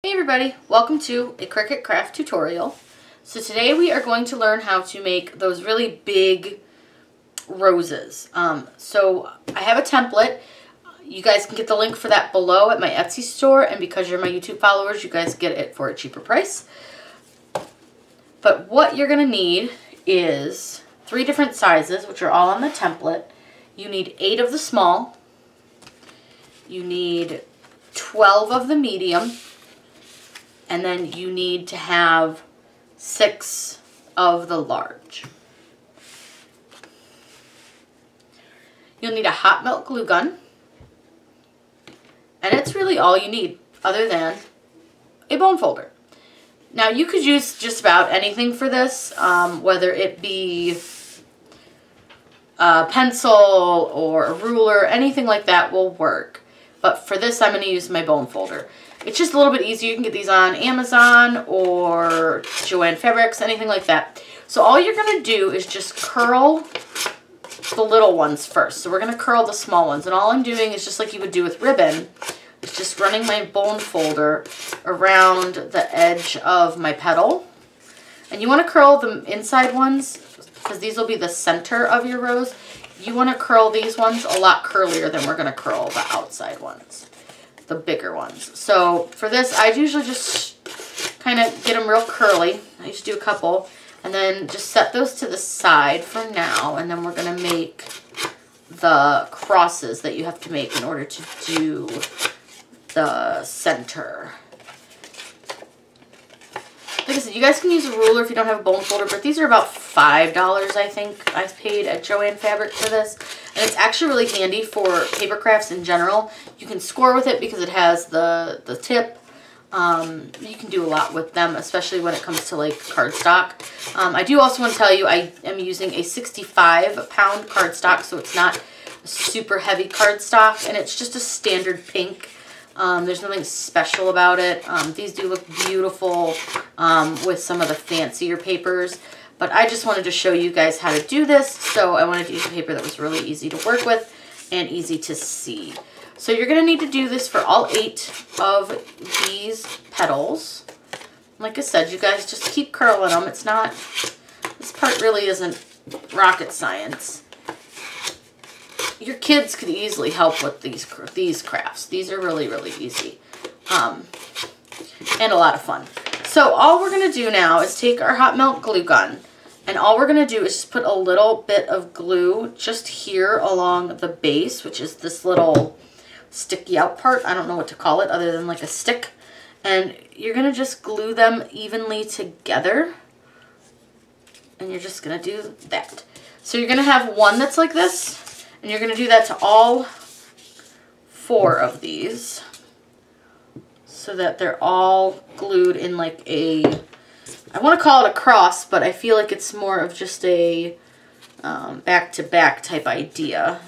Hey everybody, welcome to a Cricut craft tutorial. So today we are going to learn how to make those really big roses. So I have a template. You guys can get the link for that below at my Etsy store, and because you're my YouTube followers, you guys get it for a cheaper price. But what you're going to need is 3 different sizes, which are all on the template. You need 8 of the small. You need 12 of the medium. And then you need to have 6 of the large. You'll need a hot melt glue gun. And it's really all you need other than a bone folder. Now you could use just about anything for this, whether it be a pencil or a ruler, anything like that will work. But for this I'm going to use my bone folder. It's just a little bit easier. You can get these on Amazon or Joann Fabrics, anything like that. So all you're going to do is just curl the little ones first. So we're going to curl the small ones. And all I'm doing is just like you would do with ribbon. It's just running my bone folder around the edge of my petal. And you want to curl the inside ones because these will be the center of your rose. You want to curl these ones a lot curlier than we're going to curl the outside ones. The bigger ones. So for this, I usually just kind of get them real curly. I just do a couple and then just set those to the side for now, and then we're going to make the crosses that you have to make in order to do the center. Like I said, you guys can use a ruler if you don't have a bone folder, but these are about $5, I think I paid at Joann Fabric for this. And it's actually really handy for paper crafts in general. You can score with it because it has the tip. You can do a lot with them, especially when it comes to like cardstock. I do also want to tell you I am using a 65-pound cardstock, so it's not a super heavy cardstock, and it's just a standard pink. There's nothing special about it. These do look beautiful with some of the fancier papers. But I just wanted to show you guys how to do this, so I wanted to use a paper that was really easy to work with and easy to see. So you're going to need to do this for all 8 of these petals. Like I said, you guys just keep curling them. It's not, this part really isn't rocket science. Your kids could easily help with these crafts. These are really, really easy and a lot of fun. So all we're going to do now is take our hot melt glue gun, and all we're going to do is just put a little bit of glue just here along the base, which is this little sticky out part. I don't know what to call it other than like a stick. And you're going to just glue them evenly together. And you're just going to do that. So you're going to have one that's like this, and you're going to do that to all 4 of these, so that they're all glued in like a, I want to call it a cross, but I feel like it's more of just a back-to-back type idea.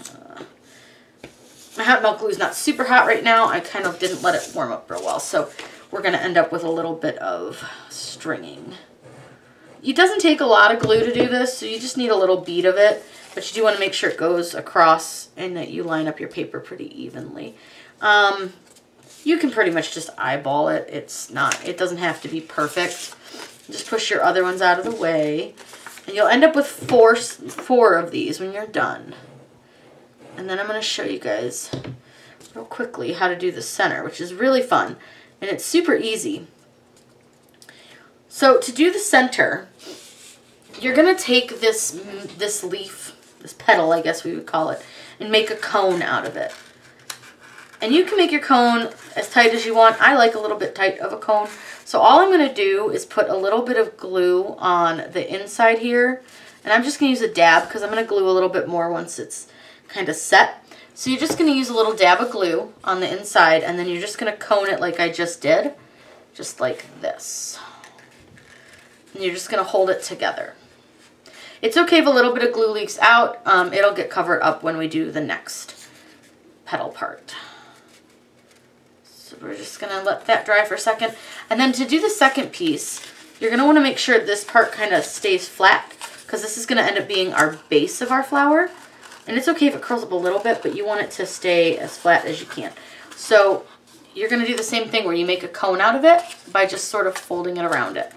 My hot melt glue is not super hot right now. I kind of didn't let it warm up real well, so we're going to end up with a little bit of stringing. It doesn't take a lot of glue to do this, so you just need a little bead of it, but you do want to make sure it goes across and that you line up your paper pretty evenly. You can pretty much just eyeball it. It doesn't have to be perfect. Just push your other ones out of the way. And you'll end up with four of these when you're done. And then I'm going to show you guys real quickly how to do the center, which is really fun. And it's super easy. So to do the center, you're going to take this leaf, this petal I guess we would call it, and make a cone out of it. And you can make your cone as tight as you want. I like a little bit tight of a cone. So all I'm going to do is put a little bit of glue on the inside here. And I'm just going to use a dab because I'm going to glue a little bit more once it's kind of set. So you're just going to use a little dab of glue on the inside, and then you're just going to cone it like I just did. Just like this. And you're just going to hold it together. It's okay if a little bit of glue leaks out. It'll get covered up when we do the next petal part. So we're just going to let that dry for a second. And then to do the second piece, you're going to want to make sure this part kind of stays flat, because this is going to end up being our base of our flower. And it's okay if it curls up a little bit, but you want it to stay as flat as you can. So you're going to do the same thing where you make a cone out of it by just sort of folding it around it.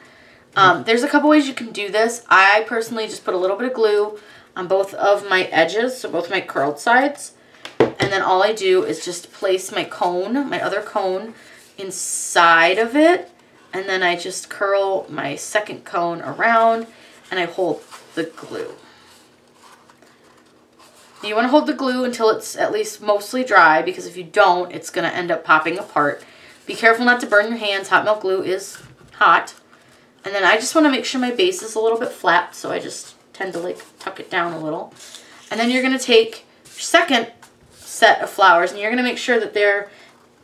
There's a couple ways you can do this. I personally just put a little bit of glue on both of my edges, so both my curled sides. And then all I do is just place my cone, my other cone, inside of it. And then I just curl my second cone around and I hold the glue. You want to hold the glue until it's at least mostly dry, because if you don't, it's going to end up popping apart. Be careful not to burn your hands. Hot melt glue is hot. And then I just want to make sure my base is a little bit flat, so I just tend to like tuck it down a little. And then you're going to take your second set of flowers and you're going to make sure that they're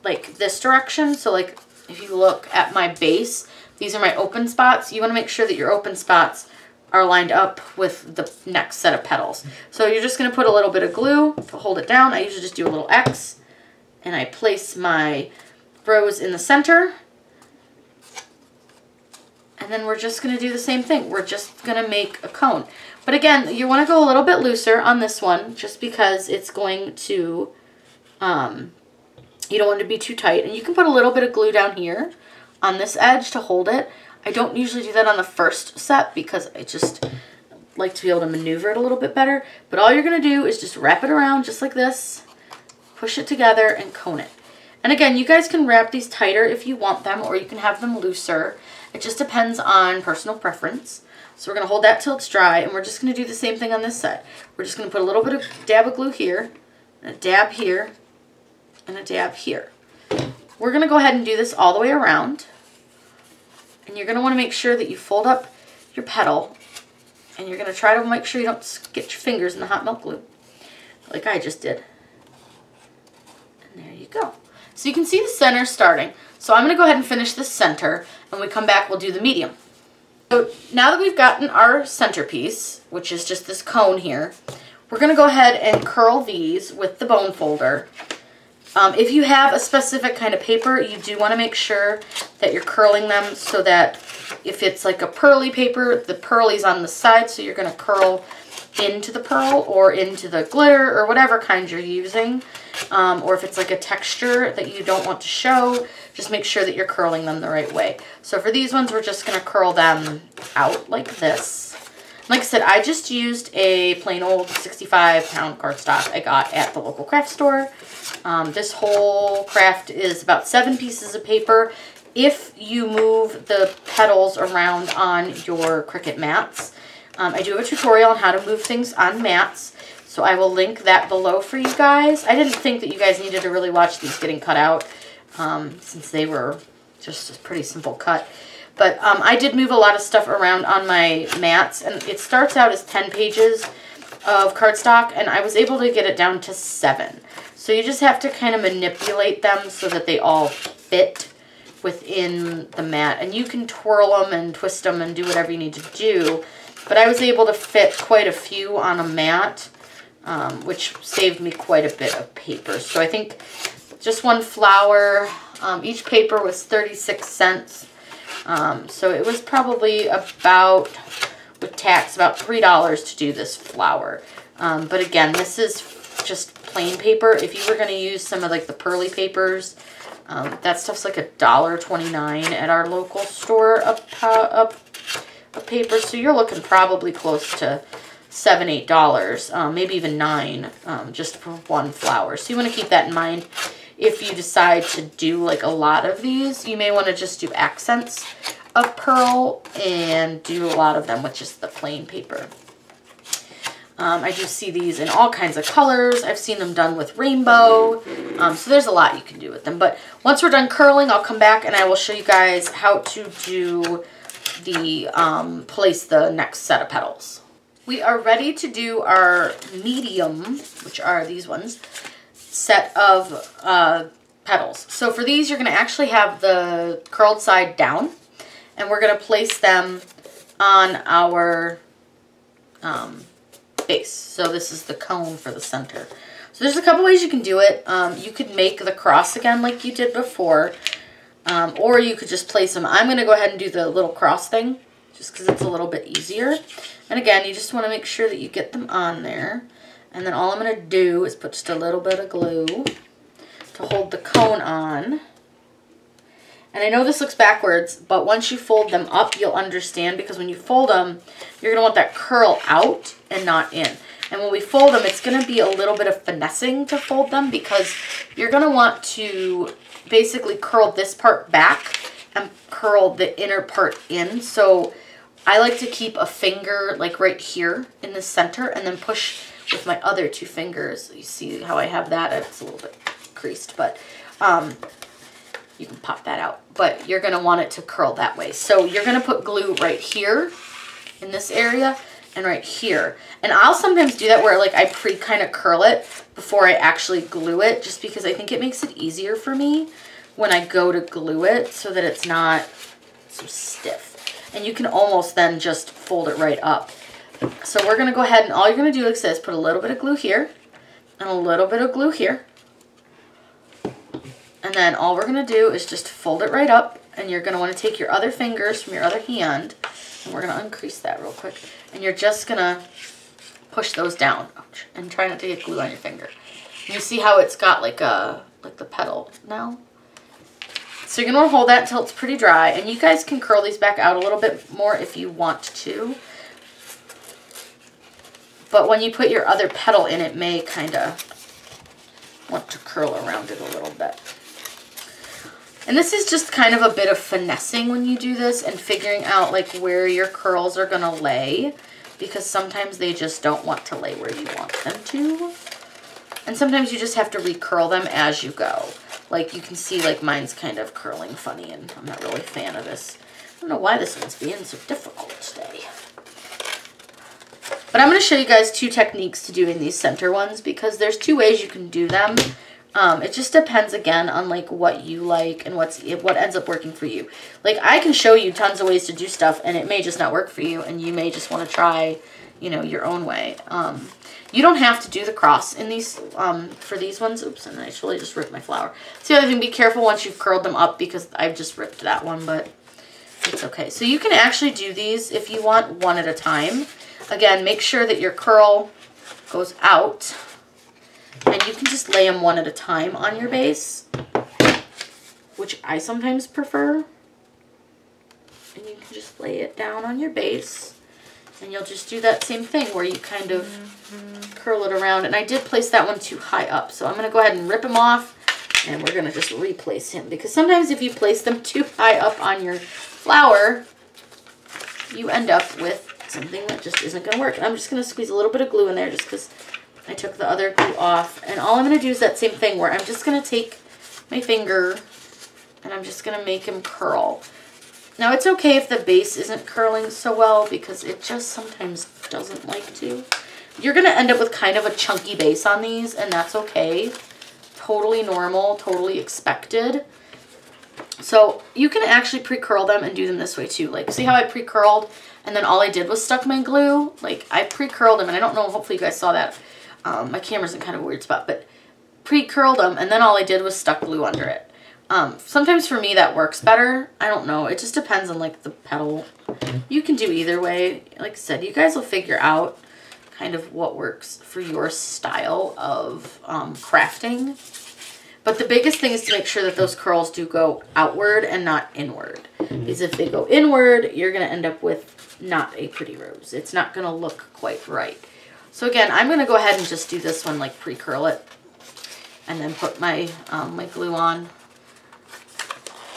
like this direction. So like if you look at my base, these are my open spots. You want to make sure that your open spots are lined up with the next set of petals. So you're just going to put a little bit of glue to hold it down. I usually just do a little X and I place my rose in the center. And then we're just going to do the same thing. We're just going to make a cone. But again, you want to go a little bit looser on this one just because it's going to, you don't want it to be too tight. And you can put a little bit of glue down here on this edge to hold it. I don't usually do that on the first set because I just like to be able to maneuver it a little bit better. But all you're going to do is just wrap it around just like this, push it together, and cone it. And again, you guys can wrap these tighter if you want them, or you can have them looser. It just depends on personal preference. So we're going to hold that till it's dry, and we're just going to do the same thing on this side. We're just going to put a little bit of dab of glue here, and a dab here, and a dab here. We're going to go ahead and do this all the way around. And you're going to want to make sure that you fold up your petal, and you're going to try to make sure you don't get your fingers in the hot melt glue, like I just did. And there you go. So you can see the center starting. So I'm going to go ahead and finish this center, and when we come back, we'll do the medium. So now that we've gotten our centerpiece, which is just this cone here, we're going to go ahead and curl these with the bone folder. If you have a specific kind of paper, you do want to make sure that you're curling them so that if it's like a pearly paper, the pearly's on the side, so you're going to curl into the pearl or into the glitter or whatever kind you're using. Or if it's like a texture that you don't want to show, just make sure that you're curling them the right way. So for these ones, we're just going to curl them out like this. Like I said, I just used a plain old 65-pound cardstock I got at the local craft store. This whole craft is about 7 pieces of paper. If you move the petals around on your Cricut mats, I do have a tutorial on how to move things on mats, so I will link that below for you guys. I didn't think that you guys needed to really watch these getting cut out, since they were just a pretty simple cut. But I did move a lot of stuff around on my mats, and it starts out as 10 pages of cardstock, and I was able to get it down to 7. So you just have to kind of manipulate them so that they all fit within the mat. And you can twirl them and twist them and do whatever you need to do. But I was able to fit quite a few on a mat, which saved me quite a bit of paper. So I think just one flower, each paper was 36 cents. So it was probably about, with tax, about $3 to do this flower. But again, this is just plain paper. If you were going to use some of like the pearly papers, that stuff's like $1.29 at our local store a paper. So you're looking probably close to $7, $8, maybe even $9, just for one flower. So you want to keep that in mind. If you decide to do like a lot of these, you may want to just do accents of pearl and do a lot of them with just the plain paper. I do see these in all kinds of colors. I've seen them done with rainbow. So there's a lot you can do with them. But once we're done curling, I'll come back and I will show you guys how to do the place the next set of petals. We are ready to do our medium, which are these ones, set of petals. So for these, you're going to actually have the curled side down, and we're going to place them on our base. So this is the cone for the center. So there's a couple ways you can do it. You could make the cross again like you did before, or you could just place them. I'm going to go ahead and do the little cross thing just because it's a little bit easier. And again, you just want to make sure that you get them on there. And then all I'm going to do is put just a little bit of glue to hold the cone on. And I know this looks backwards, but once you fold them up, you'll understand, because when you fold them, you're gonna want that curl out and not in. And when we fold them, it's gonna be a little bit of finessing to fold them, because you're gonna want to basically curl this part back and curl the inner part in. So I like to keep a finger like right here in the center and then push with my other 2 fingers. You see how I have that? It's a little bit creased, but you can pop that out. But you're gonna want it to curl that way. So you're gonna put glue right here in this area and right here. And I'll sometimes do that where like I kind of curl it before I actually glue it, just because I think it makes it easier for me when I go to glue it so that it's not so stiff. And you can almost then just fold it right up. So we're gonna go ahead and all you're gonna do, like I said, is put a little bit of glue here and a little bit of glue here. And then all we're gonna do is just fold it right up, and you're gonna wanna take your other fingers from your other hand, and we're gonna uncrease that real quick. And you're just gonna push those down, and try not to get glue on your finger. And you see how it's got like the petal now? So you're gonna wanna hold that until it's pretty dry, and you guys can curl these back out a little bit more if you want to. But when you put your other petal in, it may kind of want to curl around it a little bit. And this is just kind of a bit of finessing when you do this and figuring out like where your curls are gonna lay, because sometimes they just don't want to lay where you want them to. And sometimes you just have to recurl them as you go. Like you can see like mine's kind of curling funny, and I'm not really a fan of this. I don't know why this one's being so difficult today. But I'm going to show you guys 2 techniques to doing these center ones, because there's 2 ways you can do them. It just depends again on like what you like and what ends up working for you. Like I can show you tons of ways to do stuff, and it may just not work for you, and you may just want to try, you know, your own way. You don't have to do the cross in these for these ones. Oops, and I actually just ripped my flower. So the other thing, be careful once you've curled them up, because I've just ripped that one, but it's okay. So you can actually do these if you want one at a time. Again, make sure that your curl goes out, and you can just lay them one at a time on your base, which I sometimes prefer. And you can just lay it down on your base, and you'll just do that same thing where you kind of curl it around. And I did place that one too high up, so I'm going to go ahead and rip him off, and we're going to just replace him, because sometimes if you place them too high up on your flower, you end up with something that just isn't going to work. I'm just going to squeeze a little bit of glue in there just because I took the other glue off. And all I'm going to do is that same thing where I'm just going to take my finger and I'm just going to make him curl. Now it's okay if the base isn't curling so well, because it just sometimes doesn't like to. You're going to end up with kind of a chunky base on these, and that's okay. Totally normal, totally expected. So you can actually pre-curl them and do them this way too. Like, see how I pre-curled and then all I did was stuck my glue? Like, I pre-curled them, and I don't know, hopefully you guys saw that. My camera's in kind of a weird spot, but pre-curled them, and then all I did was stuck glue under it. Sometimes for me that works better. I don't know. It just depends on like the petal. You can do either way. Like I said, you guys will figure out kind of what works for your style of crafting. But the biggest thing is to make sure that those curls do go outward and not inward. Because if they go inward, you're going to end up with not a pretty rose. It's not going to look quite right. So again, I'm going to go ahead and just do this one, like pre-curl it. And then put my, my glue on.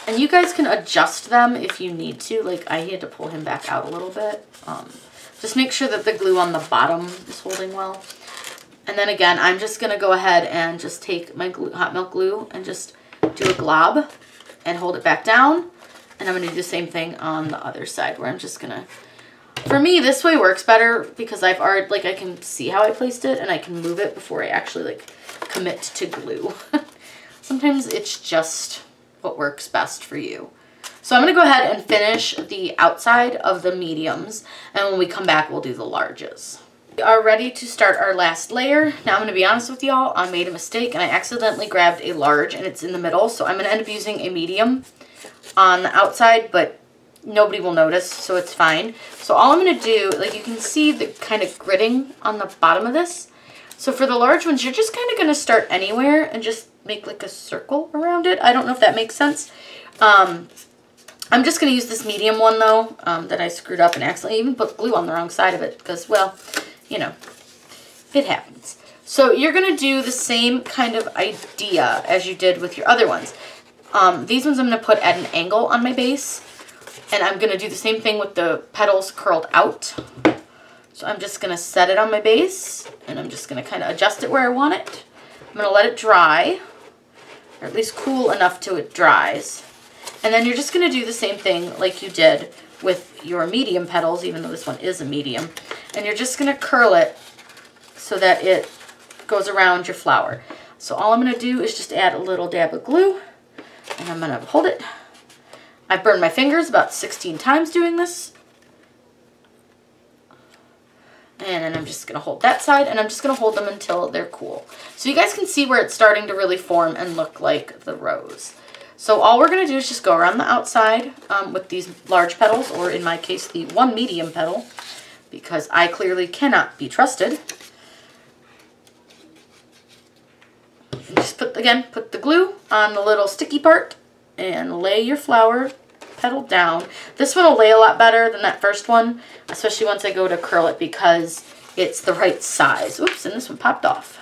And you guys can adjust them if you need to. Like, I had to pull him back out a little bit. Just make sure that the glue on the bottom is holding well. And then again, I'm just going to go ahead and just take my glue, hot melt glue, and just do a glob and hold it back down. And I'm going to do the same thing on the other side, where I'm just going to, for me, this way works better because I've already, like, I can see how I placed it and I can move it before I actually, like, commit to glue. Sometimes it's just what works best for you. So I'm going to go ahead and finish the outside of the mediums, and when we come back, we'll do the larges. We are ready to start our last layer. Now I'm going to be honest with y'all, I made a mistake and I accidentally grabbed a large and it's in the middle, so I'm going to end up using a medium on the outside, but nobody will notice, so it's fine. So all I'm going to do, like you can see the kind of gritting on the bottom of this. So for the large ones, you're just kind of going to start anywhere and just make like a circle around it. I don't know if that makes sense. I'm just going to use this medium one, though, that I screwed up and accidentally even put glue on the wrong side of it because, well, you know, it happens. So you're going to do the same kind of idea as you did with your other ones. These ones I'm going to put at an angle on my base, and I'm going to do the same thing with the petals curled out. So I'm just going to set it on my base, and I'm just going to kind of adjust it where I want it. I'm going to let it dry, or at least cool enough till it dries. And then you're just going to do the same thing like you did with your medium petals, even though this one is a medium. And you're just going to curl it so that it goes around your flower. So all I'm going to do is just add a little dab of glue, and I'm going to hold it. I've burned my fingers about 16 times doing this. And then I'm just going to hold that side, and I'm just going to hold them until they're cool. So you guys can see where it's starting to really form and look like the rose. So all we're going to do is just go around the outside with these large petals, or in my case, the one medium petal, because I clearly cannot be trusted. And just put the glue on the little sticky part and lay your flower petal down. This one will lay a lot better than that first one, especially once I go to curl it because it's the right size. Oops, and this one popped off.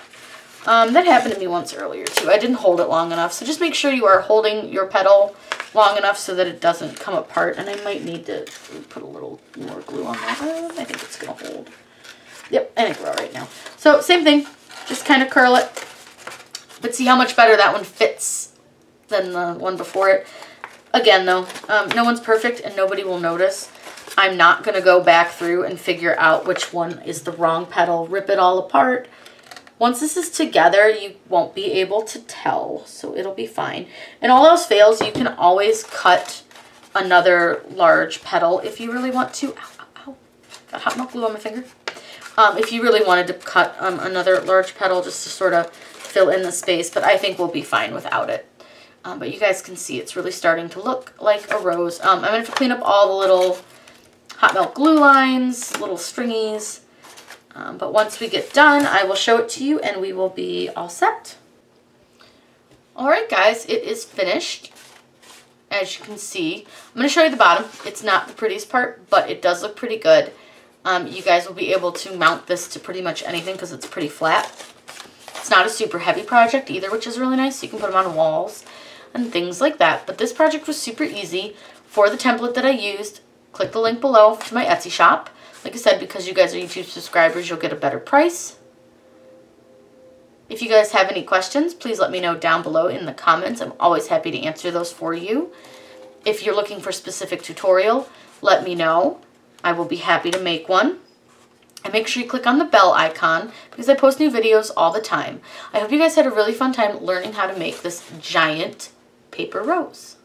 That happened to me once earlier too. I didn't hold it long enough, so just make sure you are holding your petal long enough so that it doesn't come apart. And I might need to put a little more glue on that. I think it's going to hold. Yep, I think we're all right now. So same thing, just kind of curl it. But see how much better that one fits than the one before it. Again though, no one's perfect and nobody will notice. I'm not going to go back through and figure out which one is the wrong petal, rip it all apart. Once this is together, you won't be able to tell, so it'll be fine. And all else fails, you can always cut another large petal if you really want to. Ow, ow, ow. Got hot milk glue on my finger. If you really wanted to cut another large petal just to sort of fill in the space, but I think we'll be fine without it. But you guys can see it's really starting to look like a rose. I'm going to have to clean up all the little hot melt glue lines, little stringies. But once we get done, I will show it to you and we will be all set. Alright guys, it is finished. As you can see, I'm going to show you the bottom. It's not the prettiest part, but it does look pretty good. You guys will be able to mount this to pretty much anything because it's pretty flat. It's not a super heavy project either, which is really nice. You can put them on walls and things like that. But this project was super easy. For the template that I used, click the link below to my Etsy shop. Like I said, because you guys are YouTube subscribers, you'll get a better price. If you guys have any questions, please let me know down below in the comments. I'm always happy to answer those for you. If you're looking for a specific tutorial, let me know. I will be happy to make one. And make sure you click on the bell icon because I post new videos all the time. I hope you guys had a really fun time learning how to make this giant paper rose.